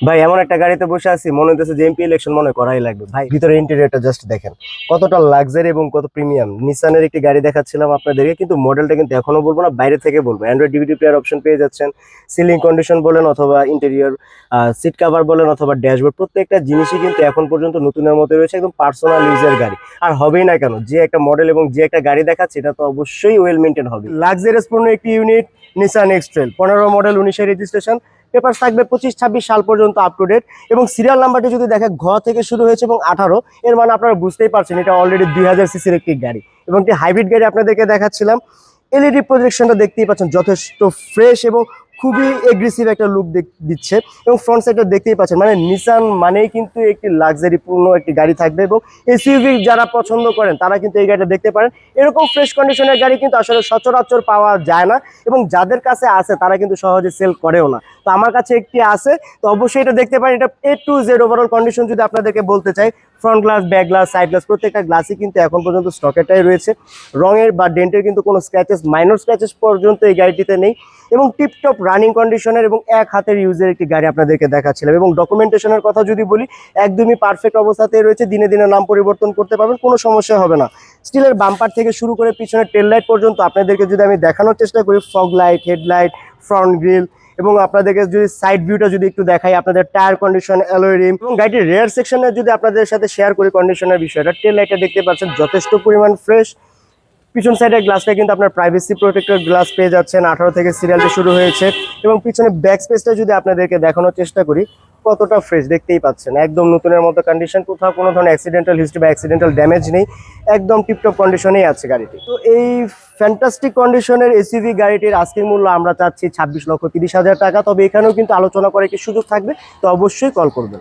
ভাই এমন একটা গাড়িতে বসে আছি, মনে হচ্ছে যে এমপি ইলেকশন মনে করাই লাগবে। ভাই ভিতরে ইন্টেরিয়রটা জাস্ট দেখেন, কতটা লাক্সারি এবং কত প্রিমিয়াম। নিসানের একটি গাড়ি দেখাচ্ছিলাম আপনাদেরকে, কিন্তু মডেলটা কিন্তু এখনো বলবো না, বাইরে থেকে বলবো। অ্যান্ড্রয়েড ডিভিডি প্লেয়ার অপশন পেয়ে যাচ্ছেন, সিলিং কন্ডিশন বলেন অথবা ইন্টেরিয়র সিট কভার বলেন অথবা ড্যাশবোর্ড, প্রত্যেকটা জিনিসই কিন্তু এখন পর্যন্ত নতুনের মতো রয়েছে, একদম পার্সোনাল ইউজের গাড়ি। আর হবেই না কেন, যে একটা মডেল এবং যে একটা গাড়ি দেখাচ্ছে এটা তো অবশ্যই ওয়েল মেনটেন হবে। লাক্সারিয়াস পূর্ণ একটি ইউনিট নিসান এক্সট্রেল, 15 মডেল, 19-এর রেজিস্ট্রেশন, পেপার থাকবে 25-26 সাল পর্যন্ত আপ টু ডেট। এবং সিরিয়াল নাম্বারটি যদি দেখে ঘ থেকে শুরু হয়েছে এবং 18, এর মানে আপনারা বুঝতেই পারছেন এটা অলরেডি 2000 সিসির একটি গাড়ি এবং একটি হাইব্রিড গাড়ি আপনাদেরকে দেখাচ্ছিলাম। এলইডি প্রজেকশনটা দেখতেই পাচ্ছেন, যথেষ্ট ফ্রেশ এবং খুবই এগ্রেসিভ একটা লুক দিচ্ছে। এবং ফ্রন্ট সাইডটা দেখতেই পাচ্ছেন, মানে নিসান মানেই কিন্তু একটি লাক্সারি পূর্ণ একটি গাড়ি থাকবে। এবং এসইউভি যারা পছন্দ করেন তারা কিন্তু এই গাড়িটা দেখতে পারেন। এরকম ফ্রেশ কন্ডিশনের গাড়ি কিন্তু আসলে সচরাচর পাওয়া যায় না, এবং যাদের কাছে আছে তারা কিন্তু সহজে সেল করেও না। তো আমার কাছে একটি আছে, তো অবশ্যই এটা দেখতে পারেন। এটা A to Z overall condition যদি আপনাদেরকে বলতে চাই, front glass, back glass, side glass, প্রত্যেকটা গ্লাসই কিন্তু এখন পর্যন্ত স্টকেটাই রয়েছে। রঙের বা ডেন্টের কিন্তু কোনো স্ক্র্যাচেস, মাইনর স্ক্র্যাচেস পর্যন্ত এই গাড়িটিতে নেই। এবং টিপটপ রানিং কন্ডিশনের এবং এক হাতের ইউজের একটি গাড়ি আপনাদেরকে দেখাচ্ছিলাম। এবং ডকুমেন্টেশনের কথা যদি বলি, একদমই পারফেক্ট অবস্থাতেই রয়েছে। দিনে দিনে নাম পরিবর্তন করতে পারবেন, কোনো সমস্যা হবে না। স্টিলের বাম্পার থেকে শুরু করে পিছনের টেল লাইট পর্যন্ত আপনাদেরকে যদি আমি দেখানোর চেষ্টা করি, fog light, headlight, front grill, এবং আপনাদেরকে যদি সাইড ভিউটা যদি একটু দেখাই, আপনাদের টায়ার কন্ডিশন, অ্যালয় রিম, এবং গাড়িটির রেয়ার সেকশনে যদি আপনাদের সাথে শেয়ার করি কন্ডিশনের বিষয়টা, টেল লাইটটা দেখতে পাচ্ছেন যথেষ্ট পরিমাণ ফ্রেশ। পিছন সাইডের গ্লাসটা কিন্তু আপনার প্রাইভেসি প্রোটেক্টর গ্লাস পেয়ে যাচ্ছেন, 18 থেকে সিরিয়ালটি শুরু হয়েছে। এবং পিছনে ব্যাক স্পেসটা যদি আপনাদেরকে দেখানোর চেষ্টা করি, কতটা ফ্রেশ দেখতেই পাচ্ছেন, একদম নতুনের মতো কন্ডিশন, কোথাও কোনো ধরনের অ্যাক্সিডেন্টাল হিস্ট্রি বা অ্যাক্সিডেন্টাল ড্যামেজ নেই, একদম টিপটপ কন্ডিশনেই আছে গাড়িটি। তো এই ফ্যান্টাস্টিক কন্ডিশনের এসইউভি গাড়িটির আজকের মূল্য আমরা চাচ্ছি 26,30,000 টাকা। তবে এখানেও কিন্তু আলোচনা করার একটি সুযোগ থাকবে, তো অবশ্যই কল করবেন।